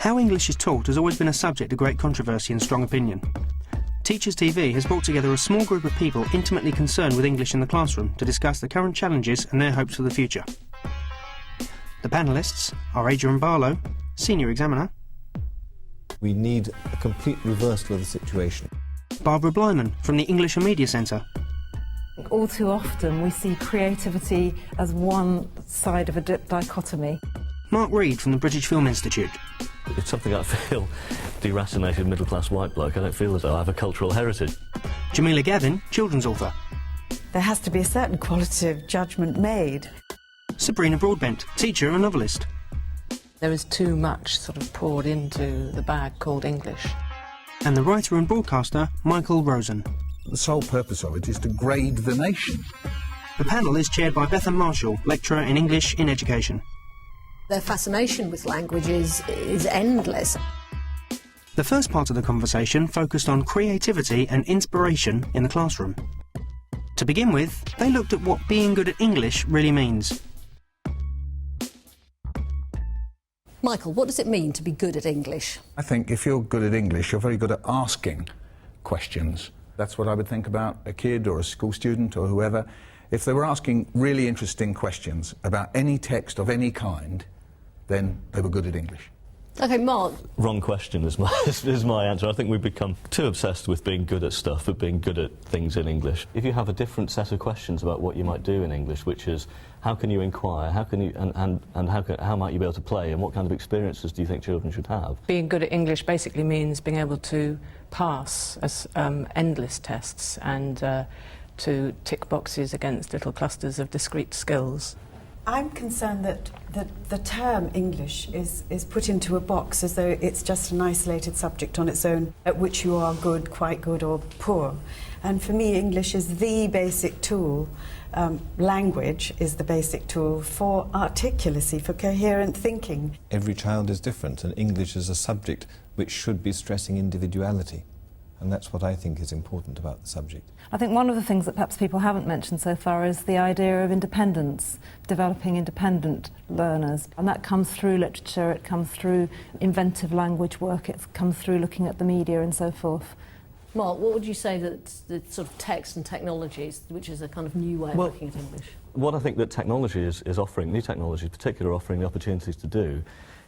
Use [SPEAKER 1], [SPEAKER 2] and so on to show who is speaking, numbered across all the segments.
[SPEAKER 1] How English is taught has always been a subject of great controversy and strong opinion. Teachers TV has brought together a small group of people intimately concerned with English in the classroom to discuss the current challenges and their hopes for the future. The panellists are Adrian Barlow, Senior Examiner.
[SPEAKER 2] We need a complete reversal of the situation.
[SPEAKER 1] Barbara Bleiman from the English and Media Centre.
[SPEAKER 3] All too often we see creativity as one side of a dichotomy.
[SPEAKER 1] Mark Reid from the British Film Institute.
[SPEAKER 4] It's something I feel deracinated middle-class white bloke. I don't feel as though I have a cultural heritage.
[SPEAKER 1] Jamila Gavin, children's author.
[SPEAKER 5] There has to be a certain qualitative judgment made.
[SPEAKER 1] Sabrina Broadbent, teacher and novelist.
[SPEAKER 6] There is too much sort of poured into the bag called English.
[SPEAKER 1] And the writer and broadcaster, Michael Rosen.
[SPEAKER 7] The sole purpose of it is to grade the nation.
[SPEAKER 1] The panel is chaired by Bethan Marshall, lecturer in English in Education.
[SPEAKER 8] Their fascination with language is endless.
[SPEAKER 1] The first part of the conversation focused on creativity and inspiration in the classroom. To begin with, they looked at what being good at English really means.
[SPEAKER 8] Michael, what does it mean to be good at English?
[SPEAKER 7] I think if you're good at English, you're very good at asking questions. That's what I would think about a kid or a school student or whoever. If they were asking really interesting questions about any text of any kind, then they were good at English.
[SPEAKER 8] OK, Mark.
[SPEAKER 4] Wrong question is my answer. I think we've become too obsessed with being good at stuff, but being good at things in English. If you have a different set of questions about what you might do in English, which is how can you inquire, how can you, and how might you be able to play, and what kind of experiences do you think children should have?
[SPEAKER 6] Being good at English basically means being able to pass as endless tests and to tick boxes against little clusters of discrete skills.
[SPEAKER 5] I'm concerned that the term English is put into a box as though it's just an isolated subject on its own, at which you are good, quite good or poor. And for me, English is the basic tool. Language is the basic tool for articulacy, for coherent thinking.
[SPEAKER 2] Every child is different, and English is a subject which should be stressing individuality. And that's what I think is important about the subject.
[SPEAKER 3] I think one of the things that perhaps people haven't mentioned so far is the idea of independence, developing independent learners. And that comes through literature, it comes through inventive language work, it comes through looking at the media and so forth.
[SPEAKER 8] Mark, what would you say that the sort of text and technologies, which is a kind of new way of looking at English?
[SPEAKER 4] What I think that technology is offering, new technology in particular, offering the opportunities to do,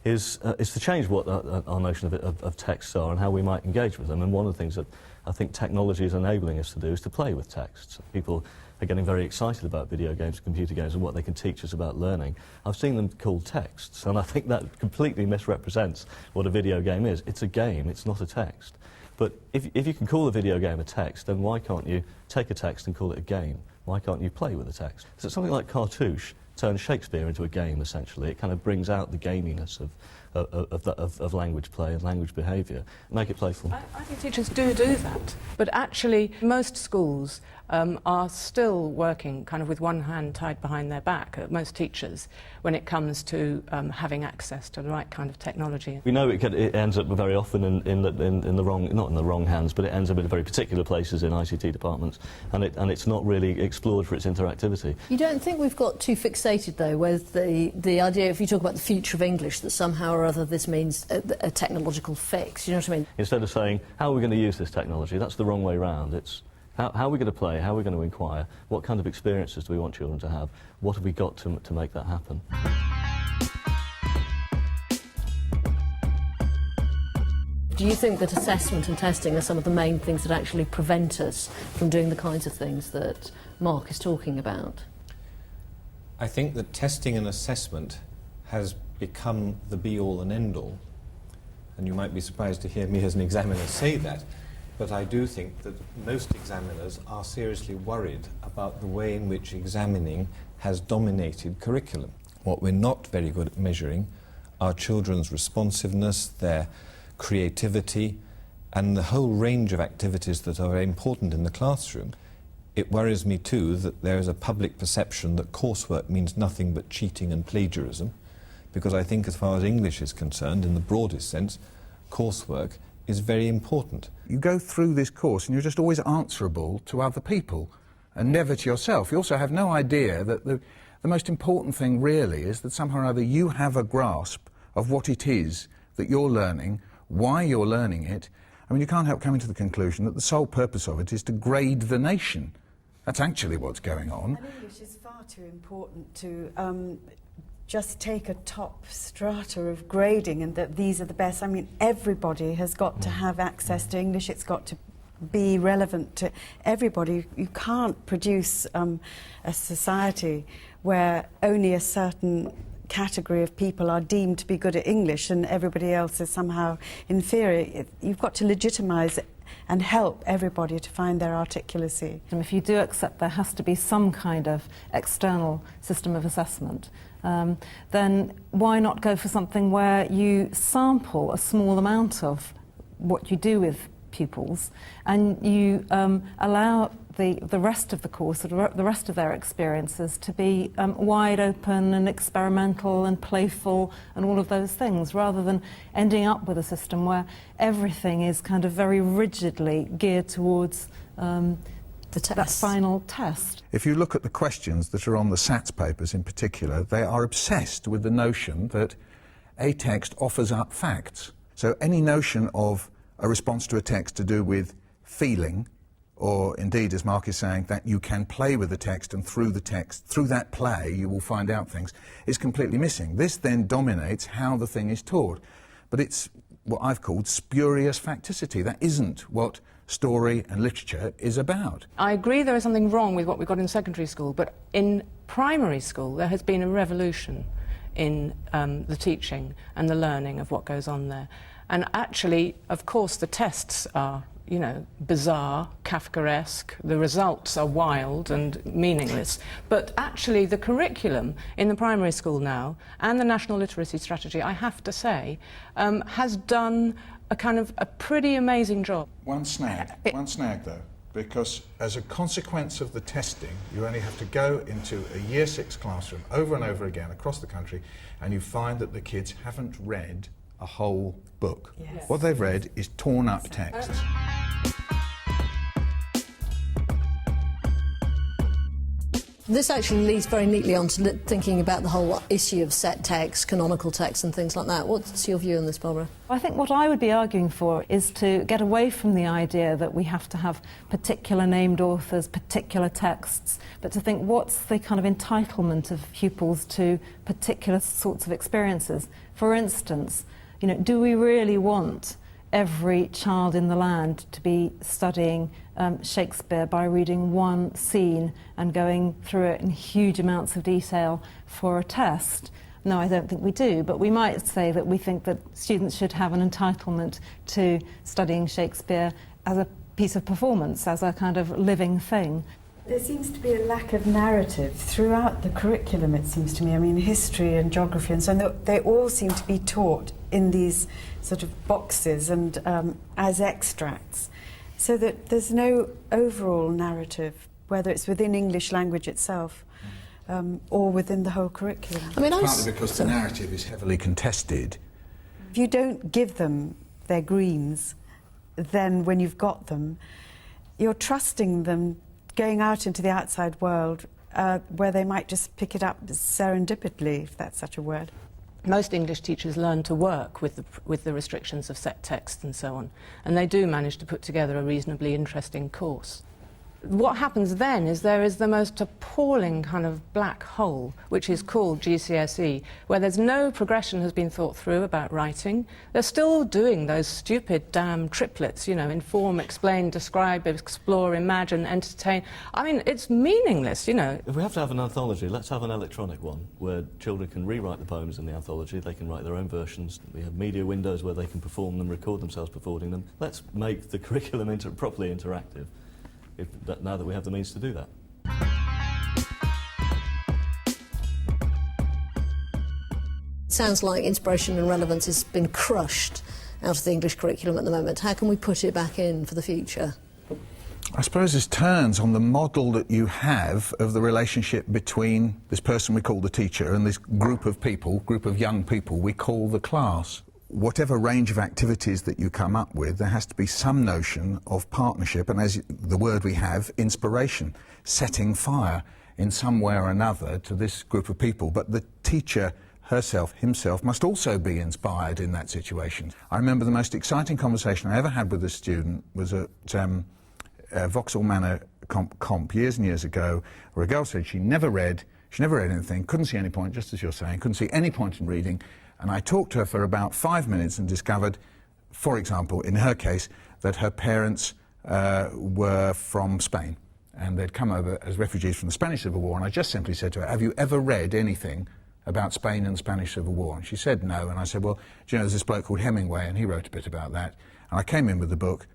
[SPEAKER 4] is to change what our notion of texts are and how we might engage with them. And one of the things that I think technology is enabling us to do is to play with texts. People are getting very excited about video games, computer games, and what they can teach us about learning. I've seen them called texts, and I think that completely misrepresents what a video game is. It's a game, it's not a text. But if you can call a video game a text, then why can't you take a text and call it a game? Why can't you play with a text? So something like Cartouche turns Shakespeare into a game, essentially. It kind of brings out the gaminess of language play and language behaviour, make it playful.
[SPEAKER 6] I think teachers do that, but actually most schools are still working kind of with one hand tied behind their back, most teachers, when it comes to having access to the right kind of technology.
[SPEAKER 4] We know it ends up very often in the wrong, not in the wrong hands, but it ends up in very particular places in ICT departments, and it's not really explored for its interactivity.
[SPEAKER 8] You don't think we've got too fixated, though, with the idea, if you talk about the future of English, that somehow or other this means a technological fix, you know what I mean?
[SPEAKER 4] Instead of saying, how are we going to use this technology, that's the wrong way round. It's how are we going to play, how are we going to inquire, what kind of experiences do we want children to have, what have we got to make that happen?
[SPEAKER 8] Do you think that assessment and testing are some of the main things that actually prevent us from doing the kinds of things that Mark is talking about?
[SPEAKER 2] I think that testing and assessment has become the be-all and end-all. And you might be surprised to hear me as an examiner say that, but I do think that most examiners are seriously worried about the way in which examining has dominated curriculum. What we're not very good at measuring are children's responsiveness, their creativity, and the whole range of activities that are very important in the classroom. It worries me too that there is a public perception that coursework means nothing but cheating and plagiarism, because I think as far as English is concerned, in the broadest sense, coursework is very important.
[SPEAKER 7] You go through this course and you're just always answerable to other people and never to yourself. You also have no idea that the most important thing really is that somehow or other you have a grasp of what it is that you're learning, why you're learning it. I mean, you can't help coming to the conclusion that the sole purpose of it is to grade the nation. That's actually what's going on.
[SPEAKER 5] And English is far too important to just take a top strata of grading and that these are the best. I mean, everybody has got to have access to English. It's got to be relevant to everybody. You can't produce a society where only a certain category of people are deemed to be good at English and everybody else is somehow inferior. You've got to legitimise and help everybody to find their articulacy.
[SPEAKER 3] And if you do accept there has to be some kind of external system of assessment, then why not go for something where you sample a small amount of what you do with pupils and you allow the rest of the course, the rest of their experiences to be wide open and experimental and playful and all of those things, rather than ending up with a system where everything is kind of very rigidly geared towards that final test.
[SPEAKER 7] If you look at the questions that are on the SATS papers in particular, they are obsessed with the notion that a text offers up facts. So any notion of a response to a text to do with feeling, or indeed, as Mark is saying, that you can play with the text and through the text, through that play, you will find out things, is completely missing. This then dominates how the thing is taught. But it's what I've called spurious facticity. That isn't what story and literature is about.
[SPEAKER 6] I agree there is something wrong with what we've got in secondary school, but in primary school there has been a revolution in the teaching and the learning of what goes on there. And actually, of course, the tests are, you know, bizarre, Kafkaesque, the results are wild and meaningless. But actually, the curriculum in the primary school now, and the National Literacy Strategy, I have to say, has done a kind of a pretty amazing job.
[SPEAKER 7] One snag though, because as a consequence of the testing, you only have to go into a Year 6 classroom over and over again across the country, and you find that the kids haven't read a whole book.
[SPEAKER 5] Yes.
[SPEAKER 7] What they've read is torn up texts.
[SPEAKER 8] This actually leads very neatly on to thinking about the whole issue of set text, canonical text and things like that. What's your view on this, Barbara?
[SPEAKER 3] I think what I would be arguing for is to get away from the idea that we have to have particular named authors, particular texts, but to think what's the kind of entitlement of pupils to particular sorts of experiences. For instance, you know, do we really want every child in the land to be studying Shakespeare by reading one scene and going through it in huge amounts of detail for a test? No, I don't think we do, but we might say that we think that students should have an entitlement to studying Shakespeare as a piece of performance, as a kind of living thing.
[SPEAKER 5] There seems to be a lack of narrative throughout the curriculum, it seems to me. I mean, history and geography and so on, they all seem to be taught in these sort of boxes and as extracts, so that there's no overall narrative, whether it's within English language itself or within the whole curriculum.
[SPEAKER 8] I mean,
[SPEAKER 7] Partly because the narrative is heavily contested.
[SPEAKER 5] If you don't give them their greens, then when you've got them, you're trusting them going out into the outside world where they might just pick it up serendipitously, if that's such a word.
[SPEAKER 6] Most English teachers learn to work with the restrictions of set text and so on, and they do manage to put together a reasonably interesting course. What happens then is there is the most appalling kind of black hole, which is called GCSE, where there's no progression has been thought through about writing. They're still doing those stupid damn triplets, you know, inform, explain, describe, explore, imagine, entertain. I mean, it's meaningless, you know.
[SPEAKER 4] If we have to have an anthology, let's have an electronic one where children can rewrite the poems in the anthology, they can write their own versions, we have media windows where they can perform them, record themselves performing them. Let's make the curriculum properly interactive. Now that we have the means to do that.
[SPEAKER 8] It sounds like inspiration and relevance has been crushed out of the English curriculum at the moment. How can we put it back in for the future?
[SPEAKER 7] I suppose this turns on the model that you have of the relationship between this person we call the teacher and this group of people, group of young people we call the class. Whatever range of activities that you come up with, there has to be some notion of partnership, and as the word we have, inspiration, setting fire in some way or another to this group of people. But the teacher herself, himself, must also be inspired in that situation. I remember the most exciting conversation I ever had with a student was at Vauxhall Manor comp years and years ago, where a girl said she never read anything, couldn't see any point, just as you're saying, couldn't see any point in reading, and I talked to her for about 5 minutes and discovered, for example, in her case, that her parents were from Spain, and they'd come over as refugees from the Spanish Civil War, and I just simply said to her, have you ever read anything about Spain and the Spanish Civil War? And she said no, and I said, well, do you know, there's this bloke called Hemingway, and he wrote a bit about that, and I came in with the book,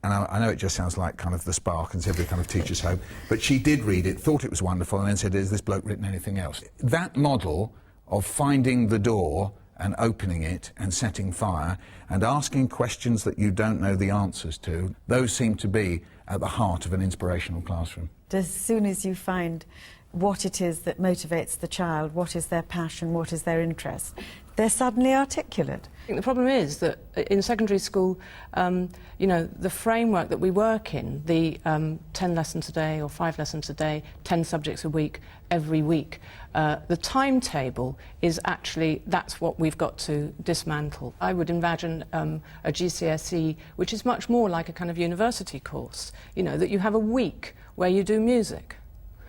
[SPEAKER 7] and I know it just sounds like kind of the spark and every kind of teacher's hope, but she did read it, thought it was wonderful, and then said, has this bloke written anything else? That model of finding the door and opening it and setting fire and asking questions that you don't know the answers to, those seem to be at the heart of an inspirational classroom.
[SPEAKER 5] As soon as you find what it is that motivates the child, what is their passion, what is their interest, they're suddenly articulate.
[SPEAKER 6] I think the problem is that in secondary school, you know, the framework that we work in, the 10 lessons a day or 5 lessons a day, 10 subjects a week, every week, the timetable is actually, that's what we've got to dismantle. I would imagine a GCSE, which is much more like a kind of university course, you know, that you have a week where you do music,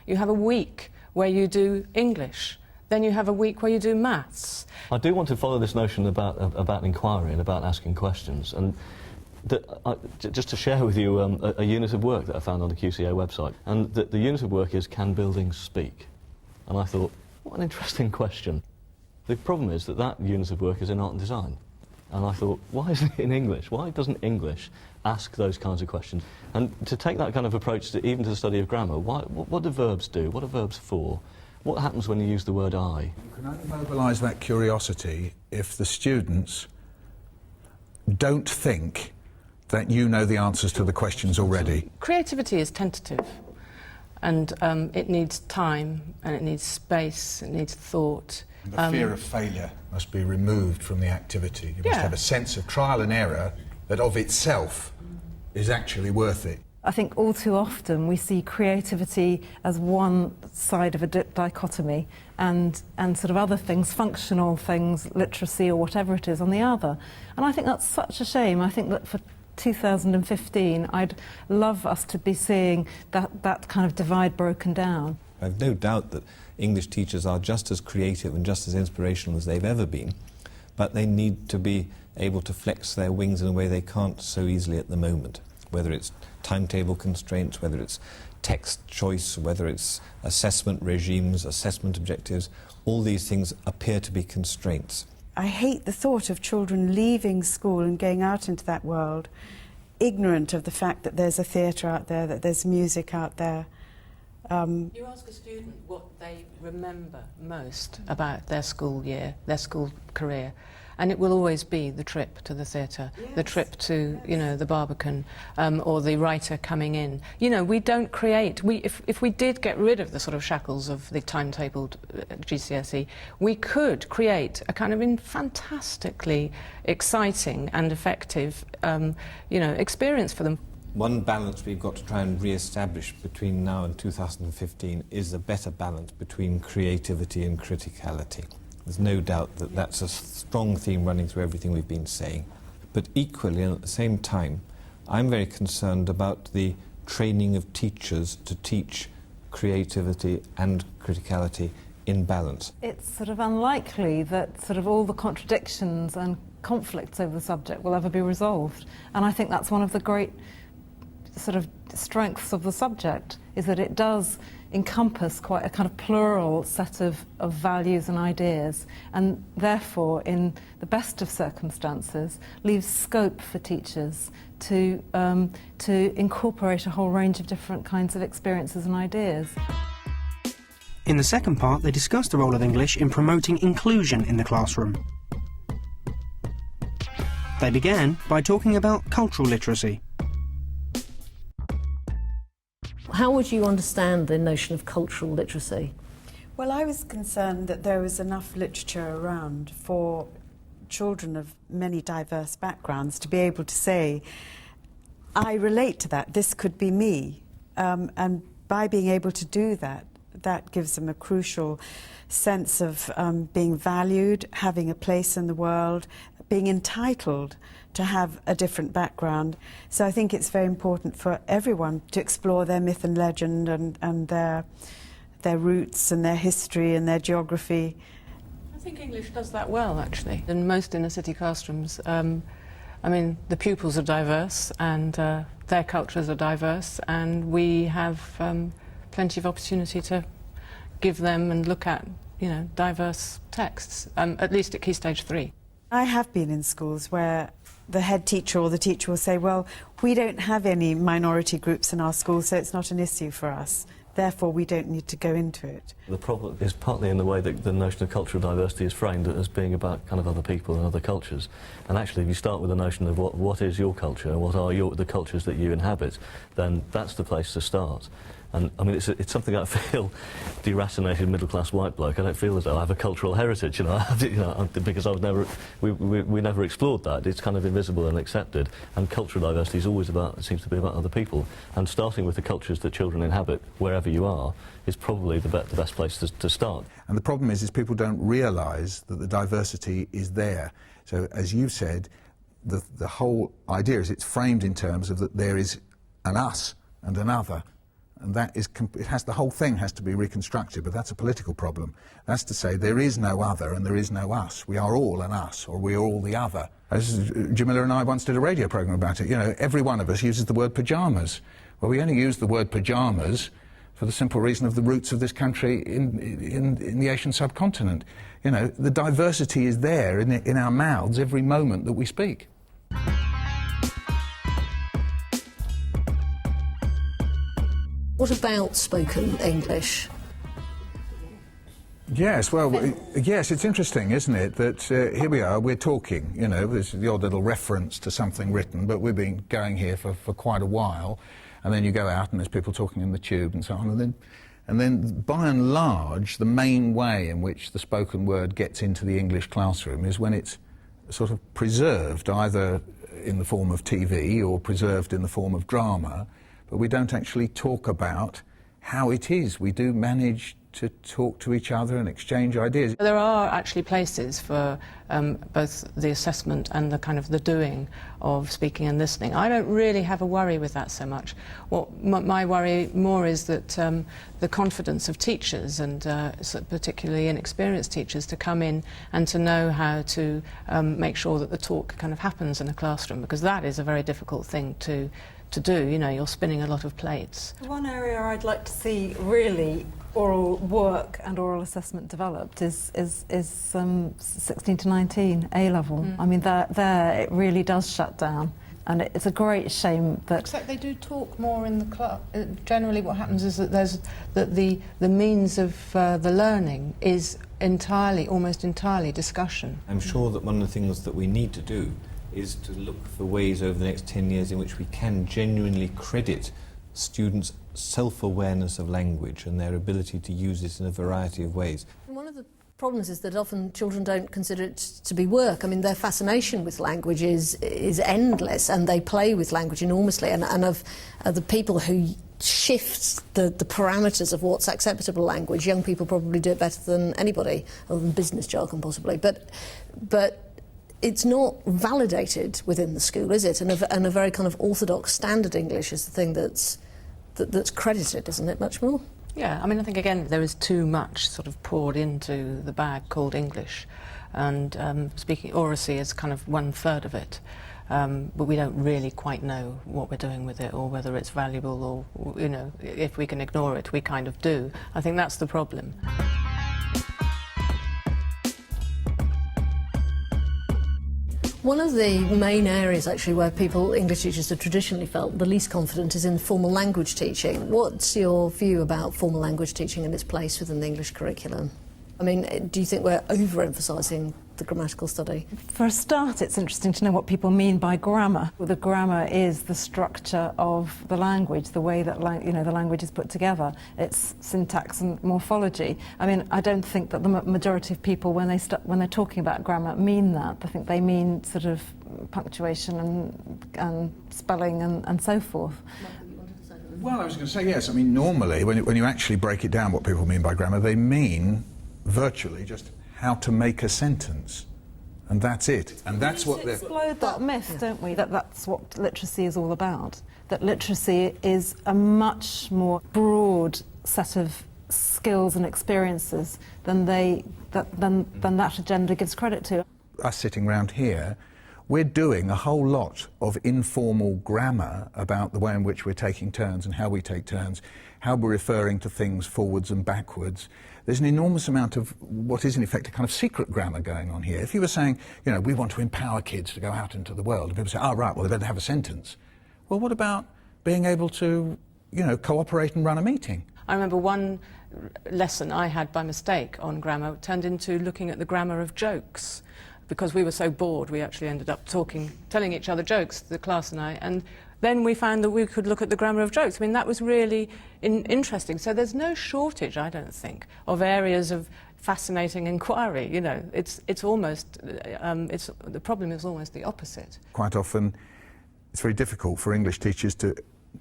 [SPEAKER 6] you have a week where you do English, then you have a week where you do maths.
[SPEAKER 4] I do want to follow this notion about inquiry and about asking questions, and just to share with you a unit of work that I found on the QCDA website, and the unit of work is Can Buildings Speak? And I thought, what an interesting question. The problem is that unit of work is in art and design, and I thought, why isn't it in English? Why doesn't English ask those kinds of questions? And to take that kind of approach even to the study of grammar, what do verbs do? What are verbs for? What happens when you use the word I?
[SPEAKER 7] You can only mobilise that curiosity if the students don't think that you know the answers to the questions already.
[SPEAKER 6] Creativity is tentative, and it needs time, and it needs space, it needs thought.
[SPEAKER 7] The fear of failure must be removed from the activity. You must have a sense of trial and error that of itself is actually worth it.
[SPEAKER 3] I think all too often we see creativity as one side of a dichotomy and sort of other things, functional things, literacy or whatever it is, on the other. And I think that's such a shame. I think that for 2015 I'd love us to be seeing that kind of divide broken down.
[SPEAKER 2] I've no doubt that English teachers are just as creative and just as inspirational as they've ever been, but they need to be able to flex their wings in a way they can't so easily at the moment, whether it's timetable constraints, whether it's text choice, whether it's assessment regimes, assessment objectives. All these things appear to be constraints.
[SPEAKER 5] I hate the thought of children leaving school and going out into that world ignorant of the fact that there's a theatre out there, that there's music out there.
[SPEAKER 6] You ask a student what they remember most about their school year, their school career, and it will always be the trip to the theatre, the trip to, you know, the Barbican, or the writer coming in. You know, we don't create, if we did get rid of the sort of shackles of the timetabled GCSE, we could create a kind of fantastically exciting and effective, you know, experience for them.
[SPEAKER 2] One balance we've got to try and re-establish between now and 2015 is a better balance between creativity and criticality. There's no doubt that that's a strong theme running through everything we've been saying. But equally, and at the same time, I'm very concerned about the training of teachers to teach creativity and criticality in balance.
[SPEAKER 3] It's sort of unlikely that sort of all the contradictions and conflicts over the subject will ever be resolved. And I think that's one of the great sort of strengths of the subject, is that it does encompass quite a kind of plural set of values and ideas, and therefore, in the best of circumstances, leaves scope for teachers to incorporate a whole range of different kinds of experiences and ideas.
[SPEAKER 1] In the second part, they discussed the role of English in promoting inclusion in the classroom. They began by talking about cultural literacy.
[SPEAKER 8] How would you understand the notion of cultural literacy?
[SPEAKER 5] Well, I was concerned that there was enough literature around for children of many diverse backgrounds to be able to say, I relate to that, this could be me. And by being able to do that, that gives them a crucial sense of being valued, having a place in the world, being entitled to have a different background. So I think it's very important for everyone to explore their myth and legend and their roots and their history and their geography.
[SPEAKER 6] I think English does that well, actually. In most inner city classrooms, I mean, the pupils are diverse and their cultures are diverse, and we have plenty of opportunity to give them and look at, diverse texts, at least at Key Stage 3.
[SPEAKER 5] I have been in schools where the head teacher or the teacher will say, well, we don't have any minority groups in our school, so it's not an issue for us. Therefore, we don't need to go into it.
[SPEAKER 4] The problem is partly in the way that the notion of cultural diversity is framed as being about kind of other people and other cultures. And actually, if you start with the notion of what is your culture, what are the cultures that you inhabit, then that's the place to start. And I mean, it's something I feel, deracinated middle-class white bloke. I don't feel as though I have a cultural heritage, because we never explored that. It's kind of invisible and accepted. And cultural diversity is always seems to be about other people. And starting with the cultures that children inhabit, wherever you are, is probably the best place to start.
[SPEAKER 7] And the problem is people don't realise that the diversity is there. So, as you said, the whole idea is it's framed in terms of that there is an us and an other. And that is, the whole thing has to be reconstructed, but that's a political problem. That's to say there is no other and there is no us. We are all an us, or we are all the other. As Jamila and I once did a radio programme about it, every one of us uses the word pyjamas. Well, we only use the word pyjamas for the simple reason of the roots of this country in the Asian subcontinent. The diversity is there in our mouths every moment that we speak.
[SPEAKER 8] What about spoken English?
[SPEAKER 7] Yes, well, yes, it's interesting, isn't it, that here we are, we're talking, there's the odd little reference to something written, but we've been going here for quite a while, and then you go out and there's people talking in the tube and so on, and then by and large, the main way in which the spoken word gets into the English classroom is when it's sort of preserved, either in the form of TV or preserved in the form of drama, but we don't actually talk about how it is. We do manage to talk to each other and exchange ideas.
[SPEAKER 6] There are actually places for both the assessment and the kind of the doing of speaking and listening. I don't really have a worry with that so much. My worry more is that the confidence of teachers, and particularly inexperienced teachers, to come in and to know how to make sure that the talk kind of happens in a classroom, because that is a very difficult thing to do. You're spinning a lot of plates.
[SPEAKER 3] One area I'd like to see really oral work and oral assessment developed is 16 to 19 A-level. I mean, there it really does shut down, and it's a great shame that...
[SPEAKER 6] Except they do talk more in the class. Generally what happens is that the means of the learning is almost entirely discussion.
[SPEAKER 2] I'm sure that one of the things that we need to do is to look for ways over the next 10 years in which we can genuinely credit students' self-awareness of language and their ability to use it in a variety of ways.
[SPEAKER 8] One of the problems is that often children don't consider it to be work. I mean, their fascination with language is endless, and they play with language enormously. And of the people who shift the parameters of what's acceptable language, young people probably do it better than anybody, other than business jargon possibly. But it's not validated within the school, is it? And a very kind of orthodox standard English is the thing that's credited, isn't it, much more?
[SPEAKER 6] Yeah, I mean, I think, again, there is too much sort of poured into the bag called English, and speaking oracy is kind of 1/3 of it, but we don't really quite know what we're doing with it, or whether it's valuable, or, if we can ignore it, we kind of do. I think that's the problem.
[SPEAKER 8] One of the main areas, actually, where English teachers have traditionally felt the least confident is in formal language teaching. What's your view about formal language teaching and its place within the English curriculum? I mean, do you think we're overemphasising the grammatical study?
[SPEAKER 3] For a start, it's interesting to know what people mean by grammar. Well, the grammar is the structure of the language, the way that the language is put together. It's syntax and morphology. I mean, I don't think that the majority of people, when they're talking about grammar, mean that. I think they mean sort of punctuation and spelling and so forth.
[SPEAKER 7] Well, I was going to say yes. I mean, normally, when you actually break it down what people mean by grammar, they mean virtually just how to make a sentence. And that's it. And that's what they're...
[SPEAKER 3] explode that myth, don't we? That's what literacy is all about. That literacy is a much more broad set of skills and experiences than that agenda gives credit to.
[SPEAKER 7] Us sitting round here, we're doing a whole lot of informal grammar about the way in which we're taking turns and how we take turns, how we're referring to things forwards and backwards. There's an enormous amount of what is in effect a kind of secret grammar going on here. If you were saying, you know, we want to empower kids to go out into the world, and people say, oh, right, well, they better have a sentence. Well, what about being able to, you know, cooperate and run a meeting?
[SPEAKER 6] I remember one lesson I had by mistake on grammar turned into looking at the grammar of jokes. Because we were so bored, we actually ended up telling each other jokes, the class and I, and then we found that we could look at the grammar of jokes. I mean, that was really interesting. So there's no shortage, I don't think, of areas of fascinating inquiry. You know, it's almost, the problem is almost the opposite.
[SPEAKER 7] Quite often, it's very difficult for English teachers to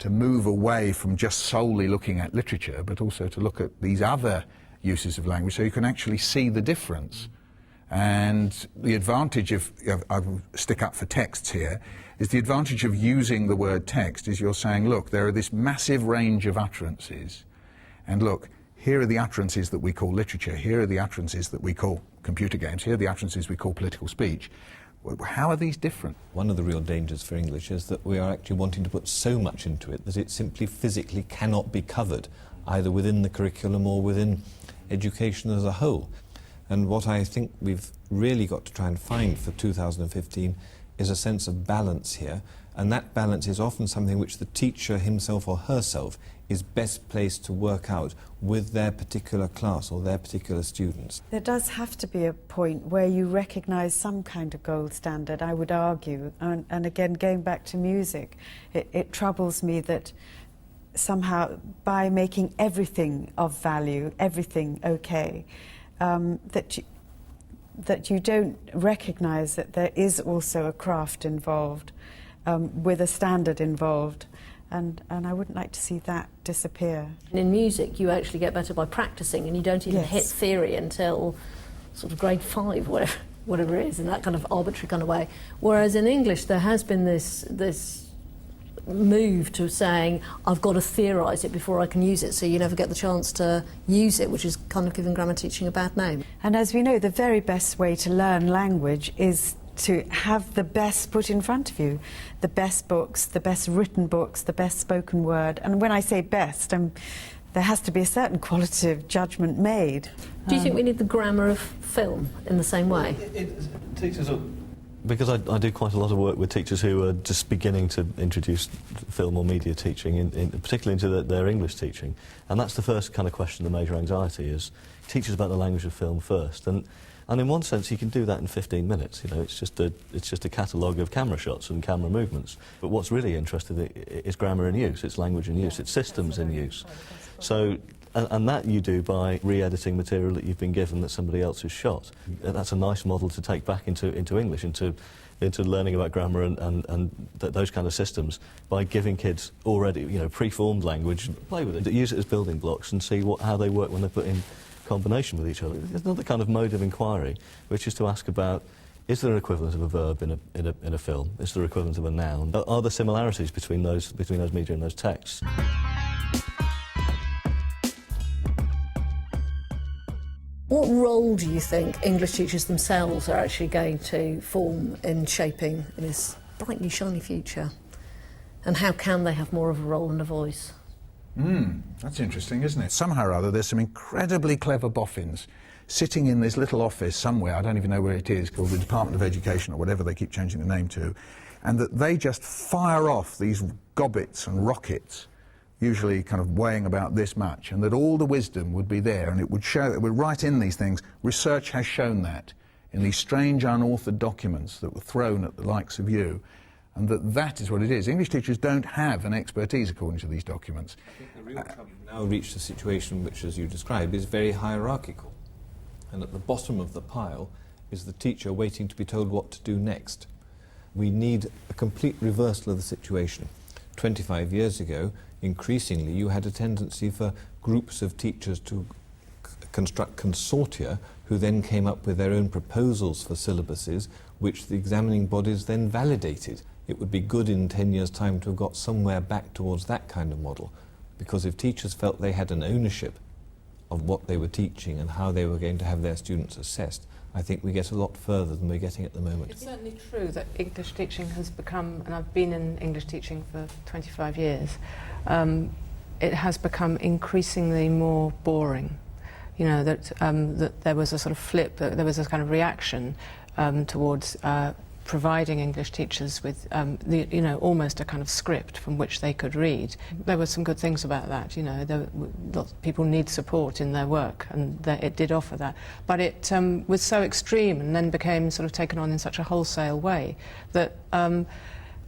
[SPEAKER 7] move away from just solely looking at literature, but also to look at these other uses of language, so you can actually see the difference. And the advantage of I'll stick up for texts here, is the advantage of using the word text is you're saying, look, there are this massive range of utterances, and look, here are the utterances that we call literature, here are the utterances that we call computer games, here are the utterances we call political speech. How are these different?
[SPEAKER 2] One of the real dangers for English is that we are actually wanting to put so much into it that it simply physically cannot be covered, either within the curriculum or within education as a whole. And what I think we've really got to try and find for 2015 is a sense of balance here, and that balance is often something which the teacher himself or herself is best placed to work out with their particular class or their particular students.
[SPEAKER 5] There does have to be a point where you recognise some kind of gold standard, I would argue, and again, going back to music, it troubles me that somehow by making everything of value, everything okay, that you don't recognise that there is also a craft involved, with a standard involved, and I wouldn't like to see that disappear.
[SPEAKER 8] In music, you actually get better by practising, and you don't even hit theory until sort of grade 5, whatever it is, in that kind of arbitrary kind of way. Whereas in English, there has been this move to saying, I've got to theorise it before I can use it, so you never get the chance to use it, which is kind of giving grammar teaching a bad name.
[SPEAKER 5] And as we know, the very best way to learn language is to have the best put in front of you. The best books, the best written books, the best spoken word. And when I say best, there has to be a certain qualitative judgment made.
[SPEAKER 8] Do you think we need the grammar of film in the same way?
[SPEAKER 4] Teachers are... Because I do quite a lot of work with teachers who are just beginning to introduce film or media teaching, particularly into their English teaching. And that's the first kind of question, the major anxiety, is teach us about the language of film first. And in one sense, you can do that in 15 minutes. You know, it's just a catalogue of camera shots and camera movements. But what's really interesting is grammar in use, it's language in use, it's systems in use. So, and that you do by re-editing material that you've been given that somebody else has shot. That's a nice model to take back into English, into learning about grammar and those kind of systems, by giving kids already, you know, pre-formed language, play with it, use it as building blocks and see how they work when they're put in combination with each other. There's another kind of mode of inquiry, which is to ask about, is there an equivalent of a verb in a film? Is there an equivalent of a noun? Are there similarities between those media and those texts?
[SPEAKER 8] What role do you think English teachers themselves are actually going to form in shaping this bright new shiny future? And how can they have more of a role and a voice?
[SPEAKER 7] That's interesting, isn't it? Somehow or other, there's some incredibly clever boffins sitting in this little office somewhere, I don't even know where it is, called the Department of Education or whatever they keep changing the name to, and that they just fire off these gobbets and rockets, usually kind of weighing about this much, and that all the wisdom would be there, and it would write in these things, research has shown that, in these strange unauthored documents that were thrown at the likes of you, and that is what it is. English teachers don't have an expertise according to these documents.
[SPEAKER 2] I think the real trouble now reached a situation which, as you describe, is very hierarchical, and at the bottom of the pile is the teacher waiting to be told what to do next. We need a complete reversal of the situation. 25 years ago, increasingly you had a tendency for groups of teachers to construct consortia who then came up with their own proposals for syllabuses which the examining bodies then validated. It would be good in 10 years' time to have got somewhere back towards that kind of model, because if teachers felt they had an ownership of what they were teaching and how they were going to have their students assessed, I think we get a lot further than we're getting at the moment.
[SPEAKER 6] It's certainly true that English teaching has become, and I've been in English teaching for 25 years, it has become increasingly more boring. You know, that there was a sort of flip, that there was a kind of reaction towards providing English teachers with, almost a kind of script from which they could read. There were some good things about that, you know. Lots of people need support in their work, and it did offer that. But it was so extreme and then became sort of taken on in such a wholesale way that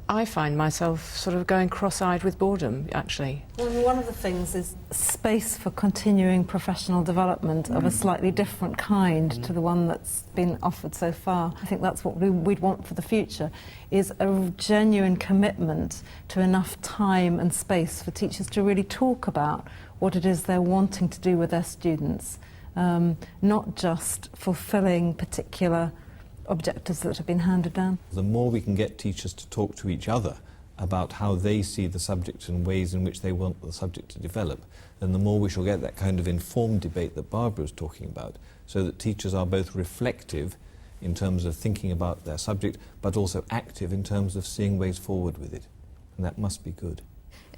[SPEAKER 6] I find myself sort of going cross-eyed with boredom, actually.
[SPEAKER 3] Well, one of the things is space for continuing professional development of a slightly different kind to the one that's been offered so far. I think that's what we'd want for the future, is a genuine commitment to enough time and space for teachers to really talk about what it is they're wanting to do with their students, not just fulfilling particular objectives that have been handed down.
[SPEAKER 2] The more we can get teachers to talk to each other about how they see the subject and ways in which they want the subject to develop, then the more we shall get that kind of informed debate that Barbara was talking about, so that teachers are both reflective in terms of thinking about their subject, but also active in terms of seeing ways forward with it. And that must be good.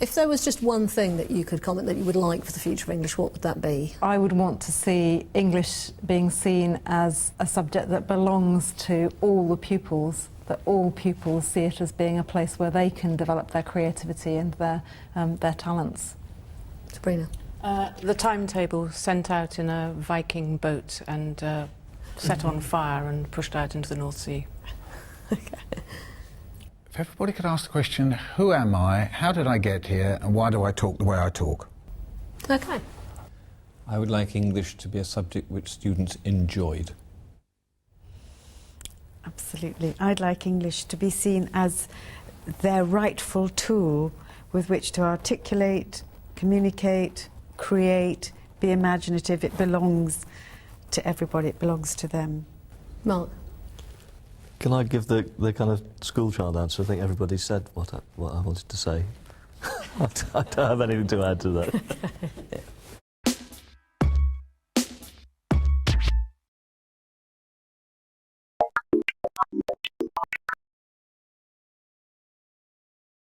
[SPEAKER 8] If there was just one thing that you could comment that you would like for the future of English, what would that be?
[SPEAKER 3] I would want to see English being seen as a subject that belongs to all the pupils, that all pupils see it as being a place where they can develop their creativity and their talents.
[SPEAKER 8] Sabrina?
[SPEAKER 6] The timetable sent out in a Viking boat and set on fire and pushed out into the North Sea.
[SPEAKER 8] Okay.
[SPEAKER 7] If everybody could ask the question, who am I, how did I get here, and why do I talk the way I talk?
[SPEAKER 8] Okay.
[SPEAKER 2] I would like English to be a subject which students enjoyed.
[SPEAKER 5] Absolutely. I'd like English to be seen as their rightful tool with which to articulate, communicate, create, be imaginative. It belongs to everybody, it belongs to them.
[SPEAKER 8] Mark?
[SPEAKER 4] Can I give the kind of school child answer? I think everybody said what I wanted to say. I don't have anything to add to that.